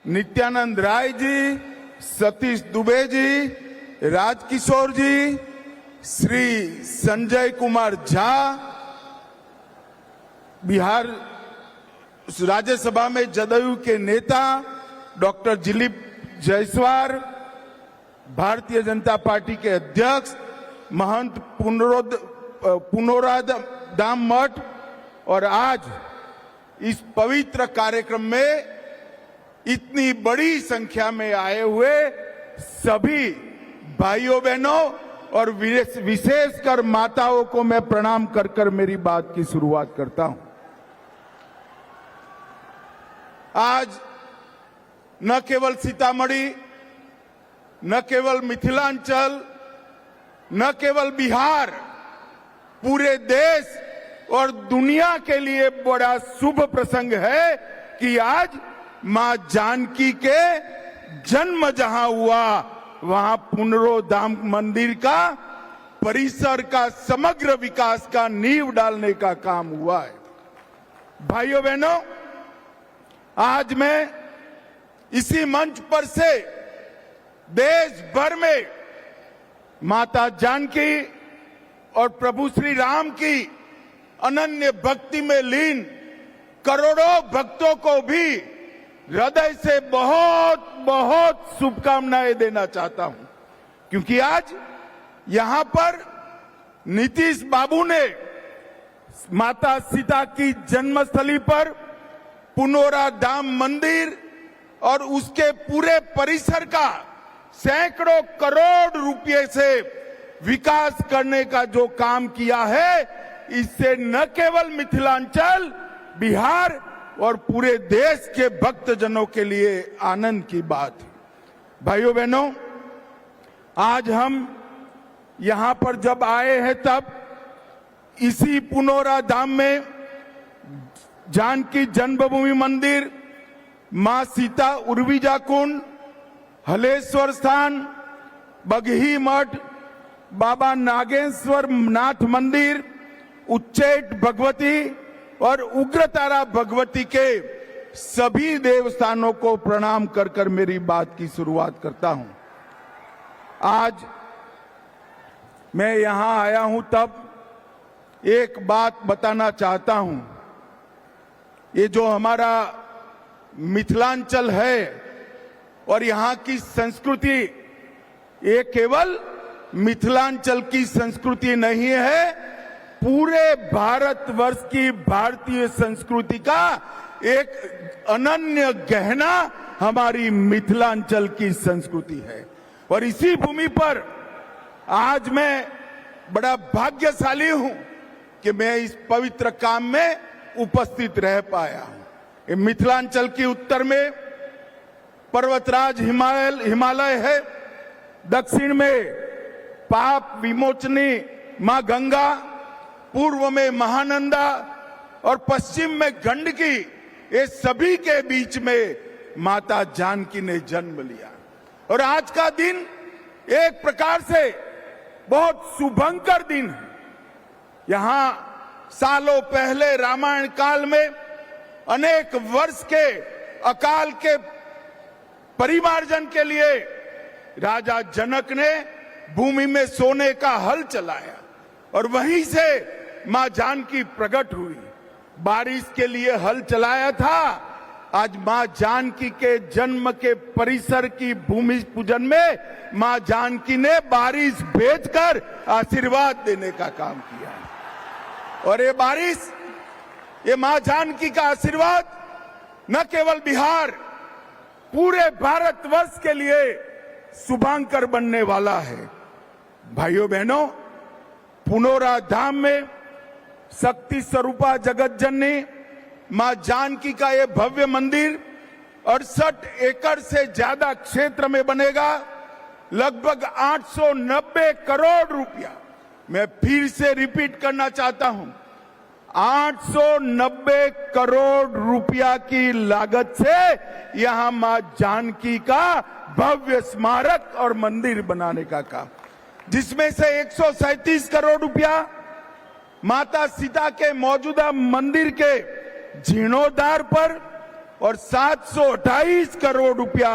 नित्यानंद राय जी, सतीश दुबे जी, राजकिशोर जी, श्री संजय कुमार झा, बिहार राज्यसभा में जदयू के नेता डॉक्टर दिलीप जायसवाल, भारतीय जनता पार्टी के अध्यक्ष महंत पुनोराधाम मठ, और आज इस पवित्र कार्यक्रम में इतनी बड़ी संख्या में आए हुए सभी भाइयों बहनों और विशेषकर माताओं को मैं प्रणाम कर कर मेरी बात की शुरुआत करता हूं। आज न केवल सीतामढ़ी, न केवल मिथिलांचल, न केवल बिहार, पूरे देश और दुनिया के लिए बड़ा शुभ प्रसंग है कि आज मां जानकी के जन्म जहां हुआ वहां पुनरोधाम मंदिर का परिसर का समग्र विकास का नींव डालने का काम हुआ है। भाइयों बहनों, आज मैं इसी मंच पर से देश भर में माता जानकी और प्रभु श्री राम की अनन्य भक्ति में लीन करोड़ों भक्तों को भी हृदय से बहुत बहुत शुभकामनाएं देना चाहता हूं, क्योंकि आज यहां पर नीतीश बाबू ने माता सीता की जन्मस्थली पर पुनोराधाम मंदिर और उसके पूरे परिसर का सैकड़ों करोड़ रुपए से विकास करने का जो काम किया है, इससे न केवल मिथिलांचल, बिहार और पूरे देश के भक्तजनों के लिए आनंद की बात है। भाइयों बहनों, आज हम यहां पर जब आए हैं तब इसी पुनोराधाम में जानकी जन्मभूमि मंदिर, मां सीता उर्विजा कुंड, हलेश्वर स्थान, बगही मठ, बाबा नागेश्वर नाथ मंदिर, उच्चैठ भगवती और उग्रतारा भगवती के सभी देवस्थानों को प्रणाम कर कर मेरी बात की शुरुआत करता हूं। आज मैं यहां आया हूं तब एक बात बताना चाहता हूं। ये जो हमारा मिथिलांचल है और यहां की संस्कृति, ये केवल मिथिलांचल की संस्कृति नहीं है, पूरे भारतवर्ष की भारतीय संस्कृति का एक अनन्य गहना हमारी मिथिलांचल की संस्कृति है। और इसी भूमि पर आज मैं बड़ा भाग्यशाली हूं कि मैं इस पवित्र काम में उपस्थित रह पाया हूं। ये मिथिलांचल के उत्तर में पर्वतराज हिमालय है, दक्षिण में पाप विमोचनी मां गंगा, पूर्व में महानंदा और पश्चिम में गंडकी, ये सभी के बीच में माता जानकी ने जन्म लिया। और आज का दिन एक प्रकार से बहुत शुभंकर दिन है। यहां सालों पहले रामायण काल में अनेक वर्ष के अकाल के परिमार्जन के लिए राजा जनक ने भूमि में सोने का हल चलाया और वहीं से मां जानकी प्रकट हुई। बारिश के लिए हल चलाया था, आज मां जानकी के जन्म के परिसर की भूमि पूजन में मां जानकी ने बारिश भेजकर आशीर्वाद देने का काम किया। और ये बारिश, ये मां जानकी का आशीर्वाद न केवल बिहार, पूरे भारतवर्ष के लिए शुभांकर बनने वाला है। भाइयों बहनों, पुनोराधाम में शक्ति स्वरूपा जगत जननी मां जानकी का ये भव्य मंदिर 68 एकड़ से ज्यादा क्षेत्र में बनेगा। लगभग 890 करोड़ रुपया, मैं फिर से रिपीट करना चाहता हूं, 890 करोड़ रुपया की लागत से यहां मां जानकी का भव्य स्मारक और मंदिर बनाने का काम, जिसमें से 137 करोड़ रुपया माता सीता के मौजूदा मंदिर के जीर्णोद्धार पर और 728 करोड़ रुपया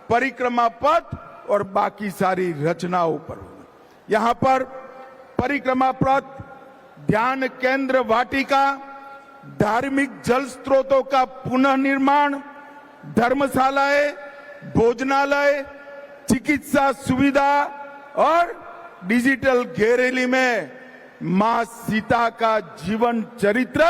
परिक्रमा पथ और बाकी सारी रचनाओं पर होगा। यहां पर परिक्रमा पथ, ध्यान केंद्र वाटिका, धार्मिक जल स्रोतों का पुनः निर्माण, धर्मशालाएं, भोजनालय, चिकित्सा सुविधा और डिजिटल गैलरी में मां सीता का जीवन चरित्र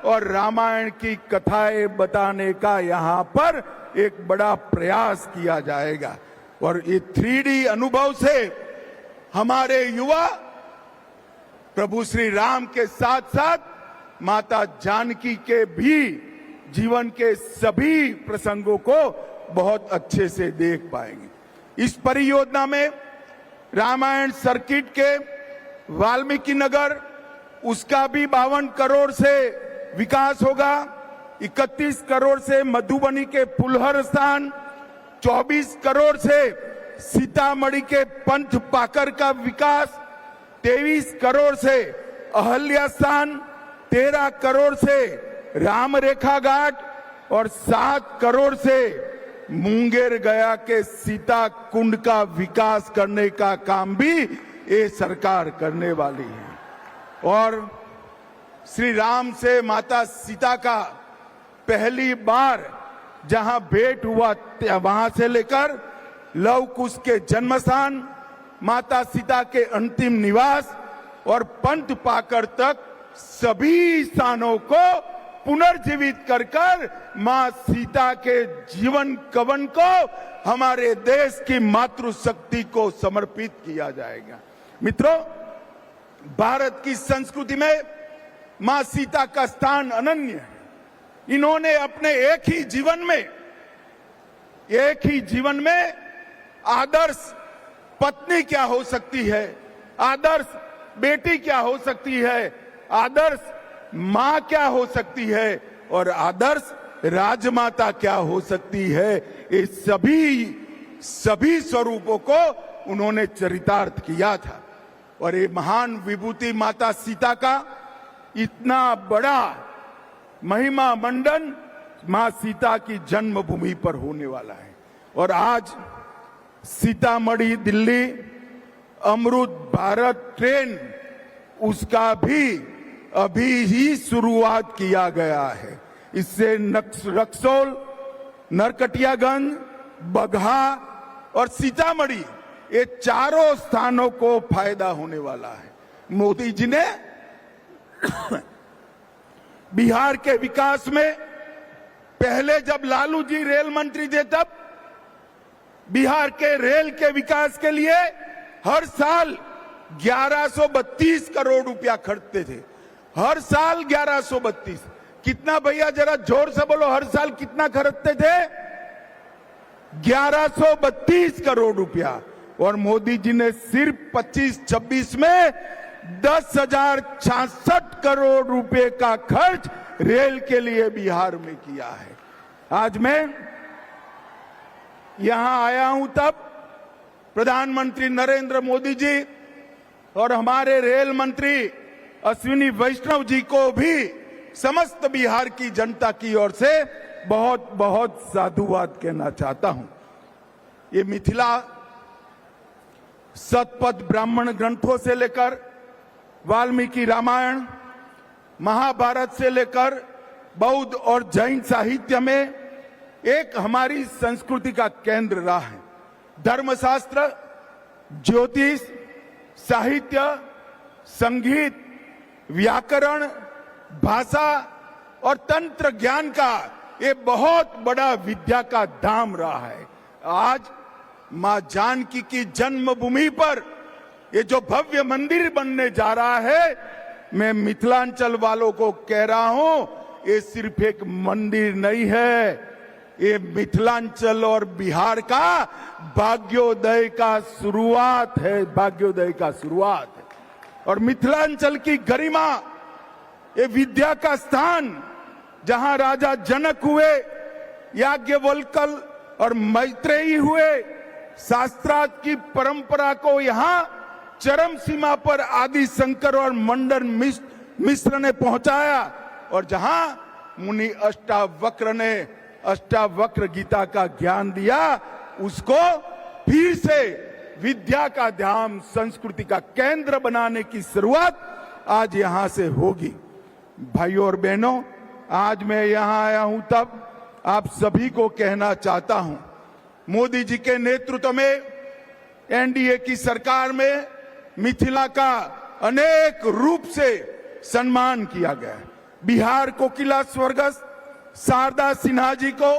और रामायण की कथाएं बताने का यहां पर एक बड़ा प्रयास किया जाएगा। और ये 3D अनुभव से हमारे युवा प्रभु श्री राम के साथ साथ माता जानकी के भी जीवन के सभी प्रसंगों को बहुत अच्छे से देख पाएंगे। इस परियोजना में रामायण सर्किट के वाल्मीकि नगर, उसका भी 52 करोड़ से विकास होगा। 31 करोड़ से मधुबनी के फुलहर स्थान, 24 करोड़ से सीतामढ़ी के पंथ पाकर का विकास, 23 करोड़ से अहल्या स्थान, 13 करोड़ से राम रेखा घाट और 7 करोड़ से मुंगेर गया के सीता कुंड का विकास करने का काम भी ये सरकार करने वाली है। और श्री राम से माता सीता का पहली बार जहां भेंट हुआ वहां से लेकर लव कुश के जन्म स्थान, माता सीता के अंतिम निवास और पंथ पाकर तक सभी स्थानों को पुनर्जीवित कर कर मां सीता के जीवन कवन को हमारे देश की मातृशक्ति को समर्पित किया जाएगा। मित्रों, भारत की संस्कृति में मां सीता का स्थान अनन्य है। इन्होंने अपने एक ही जीवन में आदर्श पत्नी क्या हो सकती है, आदर्श बेटी क्या हो सकती है, आदर्श मां क्या हो सकती है और आदर्श राजमाता क्या हो सकती है, ये सभी स्वरूपों को उन्होंने चरितार्थ किया था। और ये महान विभूति माता सीता का इतना बड़ा महिमा मंडन मां सीता की जन्मभूमि पर होने वाला है। और आज सीतामढ़ी दिल्ली अमृत भारत ट्रेन, उसका भी अभी ही शुरुआत किया गया है। इससे रक्सौल, नरकटियागंज, बगहा और सीतामढ़ी, ये चारों स्थानों को फायदा होने वाला है। मोदी जी ने बिहार के विकास में पहले जब लालू जी रेल मंत्री थे तब बिहार के रेल के विकास के लिए हर साल 1132 करोड़ रुपया खर्चते थे। हर साल 1132। कितना भैया, जरा जोर से बोलो, हर साल कितना खर्चते थे? 1132 करोड़ रुपया। और मोदी जी ने सिर्फ 25-26 में 10,066 करोड़ रुपए का खर्च रेल के लिए बिहार में किया है। आज मैं यहां आया हूं तब प्रधानमंत्री नरेंद्र मोदी जी और हमारे रेल मंत्री अश्विनी वैष्णव जी को भी समस्त बिहार की जनता की ओर से बहुत बहुत साधुवाद कहना चाहता हूं। ये मिथिला शतपथ ब्राह्मण ग्रंथों से लेकर वाल्मीकि रामायण, महाभारत से लेकर बौद्ध और जैन साहित्य में एक हमारी संस्कृति का केंद्र रहा है। धर्मशास्त्र, ज्योतिष, साहित्य, संगीत, व्याकरण, भाषा और तंत्र ज्ञान का ये बहुत बड़ा विद्या का धाम रहा है। आज मां जानकी की जन्मभूमि पर ये जो भव्य मंदिर बनने जा रहा है, मैं मिथिलांचल वालों को कह रहा हूं, ये सिर्फ एक मंदिर नहीं है, ये मिथिलांचल और बिहार का भाग्योदय का शुरुआत है, भाग्योदय का शुरुआत है। और मिथिलांचल की गरिमा, ये विद्या का स्थान, जहां राजा जनक हुए, याज्ञवल्क्य और मैत्रेयी हुए, शास्त्रार्थ की परंपरा को यहां चरम सीमा पर आदि शंकर और मंडन मिश्र ने पहुंचाया, और जहां मुनि अष्टावक्र ने अष्टावक्र गीता का ज्ञान दिया, उसको फिर से विद्या का धाम, संस्कृति का केंद्र बनाने की शुरुआत आज यहां से होगी। भाइयों और बहनों, आज मैं यहां आया हूं तब आप सभी को कहना चाहता हूं, मोदी जी के नेतृत्व में एनडीए की सरकार में मिथिला का अनेक रूप से सम्मान किया गया। बिहार कोकिला स्वर्गस्थ शारदा सिन्हा जी को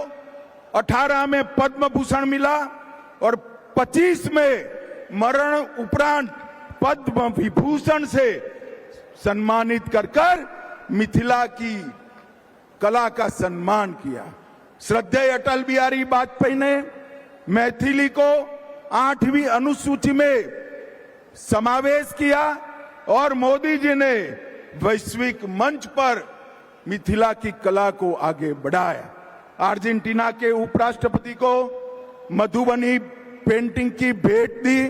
18 में पद्म भूषण मिला और 25 में मरण उपरांत पद्म विभूषण से सम्मानित कर मिथिला की कला का सम्मान किया। श्रद्धेय अटल बिहारी वाजपेयी ने मैथिली को 8वीं अनुसूची में समावेश किया और मोदी जी ने वैश्विक मंच पर मिथिला की कला को आगे बढ़ाया। अर्जेंटीना के उपराष्ट्रपति को मधुबनी पेंटिंग की भेंट दी।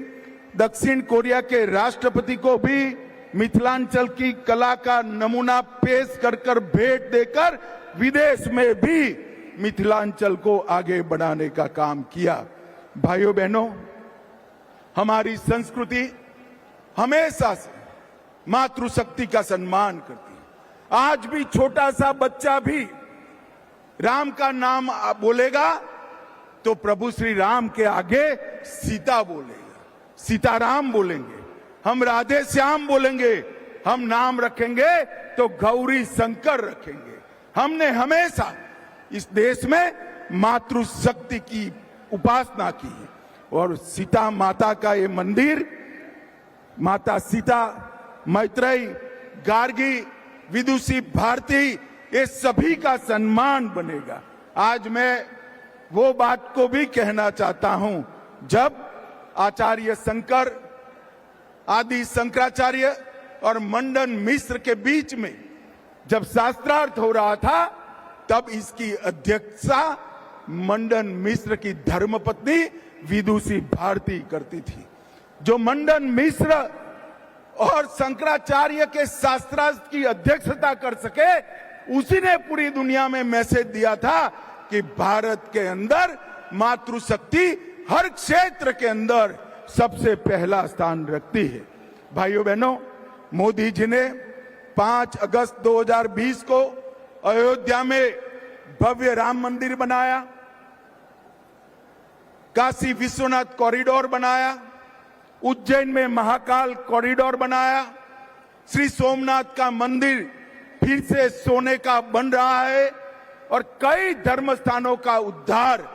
दक्षिण कोरिया के राष्ट्रपति को भी मिथिलांचल की कला का नमूना पेश कर भेंट देकर विदेश में भी मिथिलांचल को आगे बढ़ाने का काम किया। भाइयों बहनों, हमारी संस्कृति हमेशा से मातृशक्ति का सम्मान करती है। आज भी छोटा सा बच्चा भी राम का नाम बोलेगा तो प्रभु श्री राम के आगे सीता बोलेगा, सीताराम बोलेंगे, हम राधे श्याम बोलेंगे, हम नाम रखेंगे तो गौरी शंकर रखेंगे। हमने हमेशा इस देश में मातृशक्ति की उपासना की है और सीता माता का ये मंदिर, माता सीता, मैत्रेयी, गार्गी, विदुषी, भारती, ये सभी का सम्मान बनेगा। आज मैं वो बात को भी कहना चाहता हूं, जब आचार्य शंकर, आदि शंकराचार्य और मंडन मिश्र के बीच में जब शास्त्रार्थ हो रहा था, तब इसकी अध्यक्षता मंडन मिश्र की धर्मपत्नी विदुषी भारती करती थी। जो मंडन मिश्र और शंकराचार्य के शास्त्रार्थ की अध्यक्षता कर सके, उसी ने पूरी दुनिया में मैसेज दिया था कि भारत के अंदर मातृशक्ति हर क्षेत्र के अंदर सबसे पहला स्थान रखती है। भाइयों बहनों, मोदी जी ने 5 अगस्त 2020 को अयोध्या में भव्य राम मंदिर बनाया, काशी विश्वनाथ कॉरिडोर बनाया, उज्जैन में महाकाल कॉरिडोर बनाया, श्री सोमनाथ का मंदिर फिर से सोने का बन रहा है और कई धर्म स्थानों का उद्धार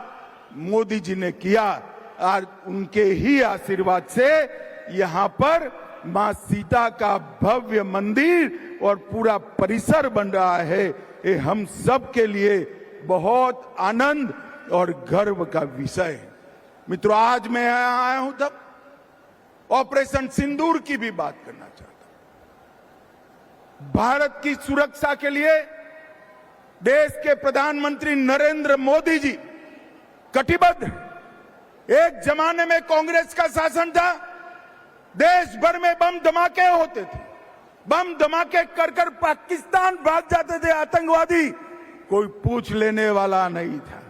मोदी जी ने किया और उनके ही आशीर्वाद से यहां पर मां सीता का भव्य मंदिर और पूरा परिसर बन रहा है। ये हम सब के लिए बहुत आनंद और गर्व का विषय है। मित्रों, आज मैं यहां आया हूं तब ऑपरेशन सिंदूर की भी बात करना चाहता हूं। भारत की सुरक्षा के लिए देश के प्रधानमंत्री नरेंद्र मोदी जी कटिबद्ध हैं। एक जमाने में कांग्रेस का शासन था, देश भर में बम धमाके होते थे, बम धमाके कर पाकिस्तान भाग जाते थे आतंकवादी, कोई पूछ लेने वाला नहीं था।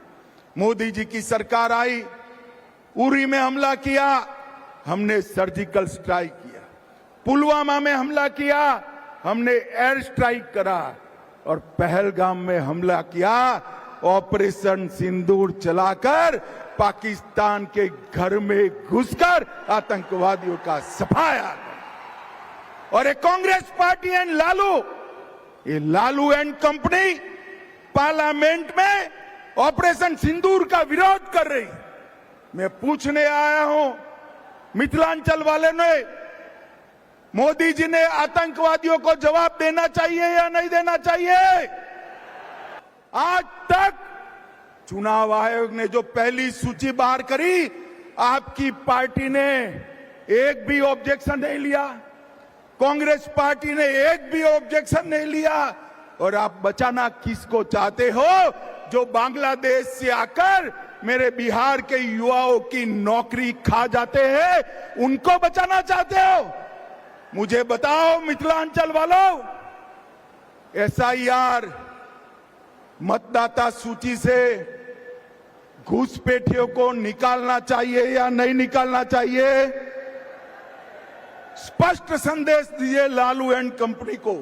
मोदी जी की सरकार आई, उरी में हमला किया, हमने सर्जिकल स्ट्राइक किया, पुलवामा में हमला किया, हमने एयर स्ट्राइक करा और पहलगाम में हमला किया, ऑपरेशन सिंदूर चलाकर पाकिस्तान के घर में घुसकर आतंकवादियों का सफाया। और ये कांग्रेस पार्टी एंड लालू, ये लालू एंड कंपनी पार्लियामेंट में ऑपरेशन सिंदूर का विरोध कर रही। मैं पूछने आया हूं, मिथिलांचल वाले ने, मोदी जी ने आतंकवादियों को जवाब देना चाहिए या नहीं देना चाहिए? आज तक चुनाव आयोग ने जो पहली सूची बाहर करी, आपकी पार्टी ने एक भी ऑब्जेक्शन नहीं लिया, कांग्रेस पार्टी ने एक भी ऑब्जेक्शन नहीं लिया। और आप बचाना किसको चाहते हो? जो बांग्लादेश से आकर मेरे बिहार के युवाओं की नौकरी खा जाते हैं, उनको बचाना चाहते हो? मुझे बताओ मिथिलांचल वालों, एसआईआर मतदाता सूची से घुसपैठियों को निकालना चाहिए या नहीं निकालना चाहिए? स्पष्ट संदेश दीजिए लालू एंड कंपनी को।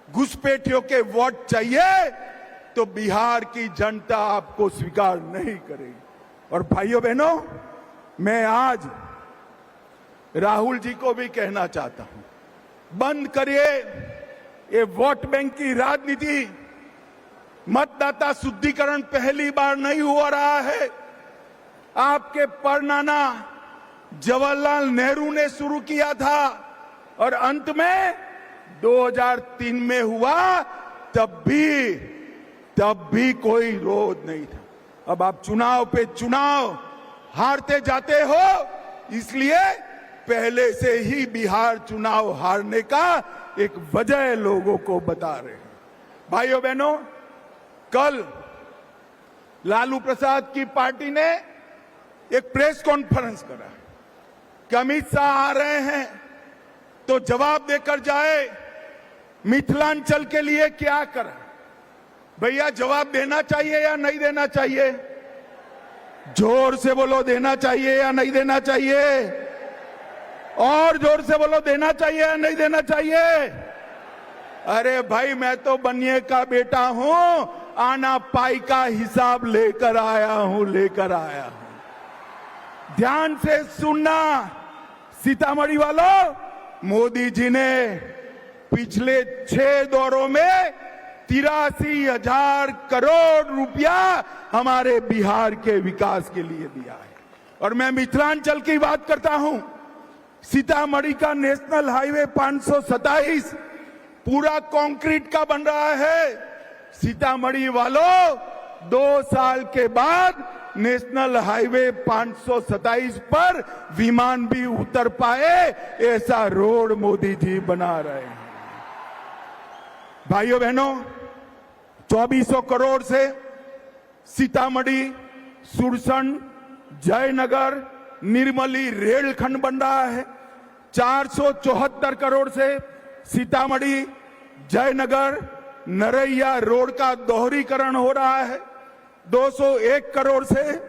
घुसपैठियों के वोट चाहिए तो बिहार की जनता आपको स्वीकार नहीं करेगी। और भाइयों बहनों, मैं आज राहुल जी को भी कहना चाहता हूं, बंद करिए ये वोट बैंक की राजनीति। मतदाता शुद्धिकरण पहली बार नहीं हो रहा है। आपके परनाना जवाहरलाल नेहरू ने शुरू किया था और अंत में 2003 में हुआ, तब भी कोई विरोध नहीं था। अब आप चुनाव पे चुनाव हारते जाते हो, इसलिए पहले से ही बिहार चुनाव हारने का एक वजह लोगों को बता रहे हैं। भाइयों बहनों, कल लालू प्रसाद की पार्टी ने एक प्रेस कॉन्फ्रेंस करा कि अमित शाह आ रहे हैं तो जवाब देकर जाए, मिथिलांचल के लिए क्या करा। भैया जवाब देना चाहिए या नहीं देना चाहिए? जोर से बोलो, देना चाहिए या नहीं देना चाहिए? और जोर से बोलो, देना चाहिए या नहीं देना चाहिए? अरे भाई, मैं तो बनिए का बेटा हूं, आना पाई का हिसाब लेकर आया हूं। ध्यान से सुनना सीतामढ़ी वालों, मोदी जी ने पिछले 6 दौरों में 83,000 करोड़ रुपया हमारे बिहार के विकास के लिए दिया है। और मैं मिथिलांचल की बात करता हूं, सीतामढ़ी का नेशनल हाईवे 527 पूरा कंक्रीट का बन रहा है। सीतामढ़ी वालों, 2 साल के बाद नेशनल हाईवे 527 पर विमान भी उतर पाए, ऐसा रोड मोदी जी बना रहे हैं। भाइयों बहनों, 2400 करोड़ से सीतामढ़ी, सुरसंड, जयनगर, निर्मली रेलखंड बन रहा है। 474 करोड़ से सीतामढ़ी, जयनगर, नरैया रोड का दोहरीकरण हो रहा है। 201 करोड़ से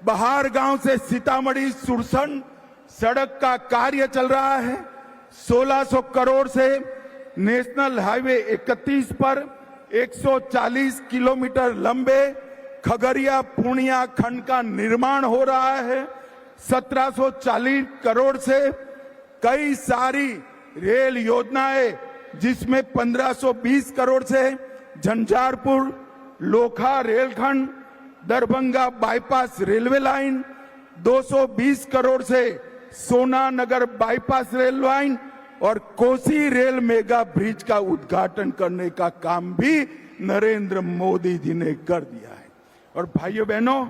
बहार गांव से सीतामढ़ी सुरसंड सड़क का कार्य चल रहा है। 1600 करोड़ से नेशनल हाईवे 31 पर 140 किलोमीटर लंबे खगड़िया पूर्णिया खंड का निर्माण हो रहा है। 1740 करोड़ से कई सारी रेल योजनाएं, जिसमें 1520 करोड़ से झंझारपुर लोखा रेलखंड, Darbhanga bypass railway line, 220 crore से सोना नगर बाईपास रेल लाइन और कोसी रेल मेगा ब्रिज का उद्घाटन करने का काम भी नरेंद्र मोदी जी ने कर दिया है। और भाइयों बहनों,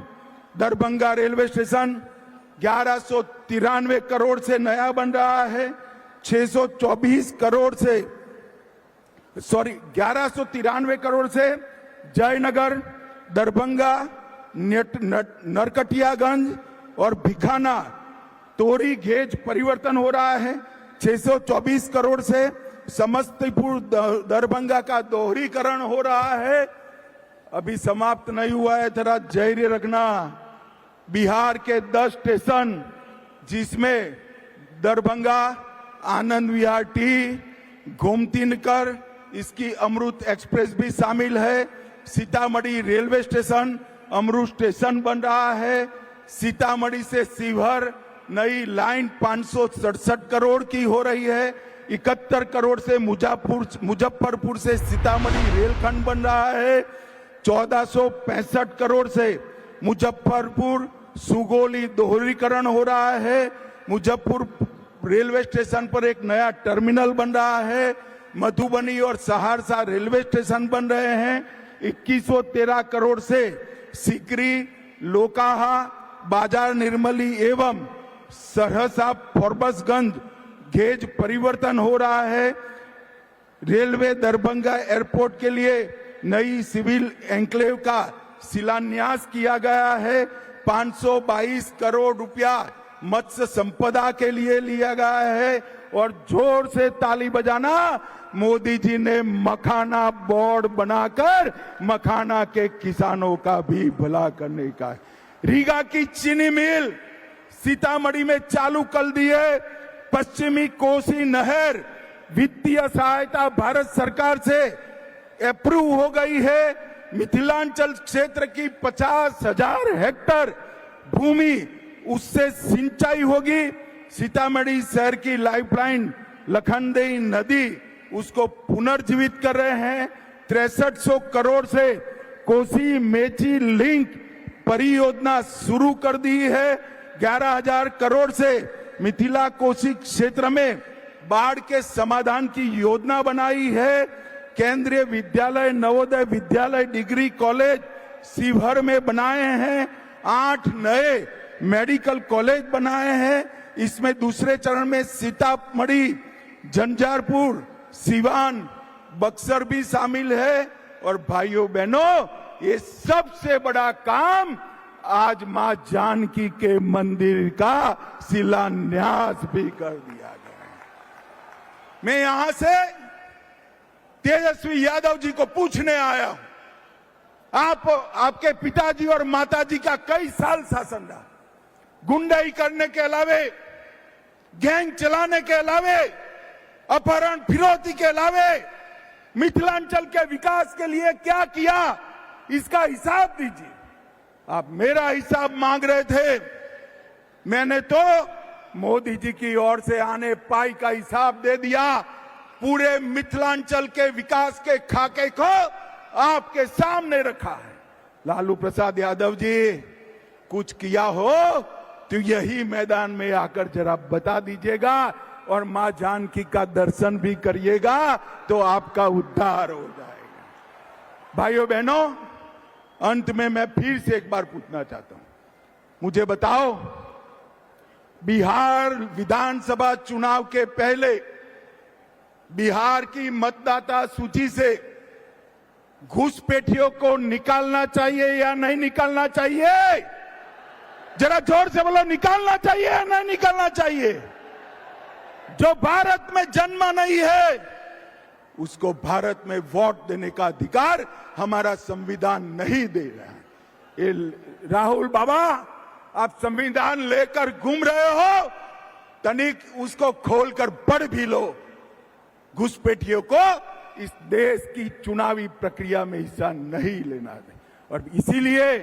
दरभंगा रेलवे स्टेशन 1193 करोड़ से नया बन रहा है। 1193 करोड़ से जयनगर, दरभंगा, नरकटियागंज और भिखाना तोरी गेज परिवर्तन हो रहा है। 624 करोड़ से समस्तीपुर दरभंगा का दोहरीकरण हो रहा है। अभी समाप्त नहीं हुआ है, थोड़ा धैर्य रखना। बिहार के 10 स्टेशन, जिसमें दरभंगा, आनंद विहार टी, गोमती नगर, इसकी अमृत एक्सप्रेस भी शामिल है। सीतामढ़ी रेलवे स्टेशन अमृत स्टेशन बन रहा है। सीतामढ़ी से शिवहर नई लाइन 567 करोड़ की हो रही है। 71 करोड़ से मुजफ्फरपुर से सीतामढ़ी रेलखंड बन रहा है। 1465 करोड़ से मुजफ्फरपुर सुगौली दोहरीकरण हो रहा है। मुजफ्फरपुर रेलवे स्टेशन पर एक नया टर्मिनल बन रहा है। मधुबनी और सहरसा रेलवे स्टेशन बन रहे हैं। 2113 करोड़ से सिकरी, लोकाहा, बाजार निर्मली एवं सहरसा फॉरबसगंज गेज परिवर्तन हो रहा है। रेलवे दरभंगा एयरपोर्ट के लिए नई सिविल एन्क्लेव का शिलान्यास किया गया है। 522 करोड़ रुपया मत्स्य संपदा के लिए लिया गया है। और जोर से ताली बजाना, मोदी जी ने मखाना बोर्ड बनाकर मखाना के किसानों का भी भला करने का है। रीगा की चीनी मिल सीतामढ़ी में चालू कर दी है। पश्चिमी कोसी नहर वित्तीय सहायता भारत सरकार से अप्रूव हो गई है। मिथिलांचल क्षेत्र की 50,000 हेक्टेयर भूमि उससे सिंचाई होगी। सीतामढ़ी शहर की लाइफलाइन लखनदेई नदी उसको पुनर्जीवित कर रहे हैं। 6300 करोड़ से कोसी मेची लिंक परियोजना शुरू कर दी है। 11,000 करोड़ से मिथिला कोसी क्षेत्र में बाढ़ के समाधान की योजना बनाई है। केंद्रीय विद्यालय, नवोदय विद्यालय, डिग्री कॉलेज शिवहर में बनाए हैं। 8 नए मेडिकल कॉलेज बनाए हैं। इसमें दूसरे चरण में सीतामढ़ी, झंझारपुर, सिवान, बक्सर भी शामिल है। और भाइयों बहनों, ये सबसे बड़ा काम आज मां जानकी के मंदिर का शिलान्यास भी कर दिया गया है। मैं यहां से तेजस्वी यादव जी को पूछने आया हूं, आपके पिताजी और माताजी का कई साल शासन रहा। गुंडाई करने के अलावे, गैंग चलाने के अलावे, अपहरण फिरौती के अलावे मिथिलांचल के विकास के लिए क्या किया, इसका हिसाब दीजिए। आप मेरा हिसाब मांग रहे थे, मैंने तो मोदी जी की ओर से आने पाई का हिसाब दे दिया। पूरे मिथिलांचल के विकास के खाके को आपके सामने रखा है। लालू प्रसाद यादव जी, कुछ किया हो तो यही मैदान में आकर जरा बता दीजिएगा और मां जानकी का दर्शन भी करिएगा तो आपका उद्धार हो जाएगा। भाइयों बहनों, अंत में मैं फिर से एक बार पूछना चाहता हूं, मुझे बताओ, बिहार विधानसभा चुनाव के पहले बिहार की मतदाता सूची से घुसपैठियों को निकालना चाहिए या नहीं निकालना चाहिए? जरा जोर से बोलो, निकालना चाहिए या नहीं निकालना चाहिए? जो भारत में जन्मा नहीं है उसको भारत में वोट देने का अधिकार हमारा संविधान नहीं दे रहा है। ये राहुल बाबा, आप संविधान लेकर घूम रहे हो, तनिक उसको खोलकर पढ़ भी लो। घुसपैठियों को इस देश की चुनावी प्रक्रिया में हिस्सा नहीं लेना है और इसीलिए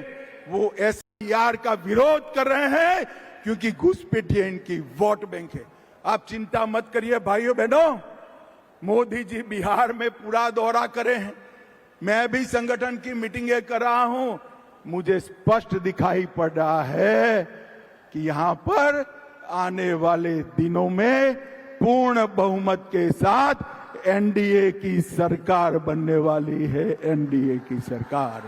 वो SIR का विरोध कर रहे हैं, क्योंकि घुसपैठिए इनकी वोट बैंक है। आप चिंता मत करिए भाइयों बहनों, मोदी जी बिहार में पूरा दौरा करे हैं, मैं भी संगठन की मीटिंगें कर रहा हूं। मुझे स्पष्ट दिखाई पड़ रहा है कि यहां पर आने वाले दिनों में पूर्ण बहुमत के साथ NDA की सरकार बनने वाली है। NDA की सरकार।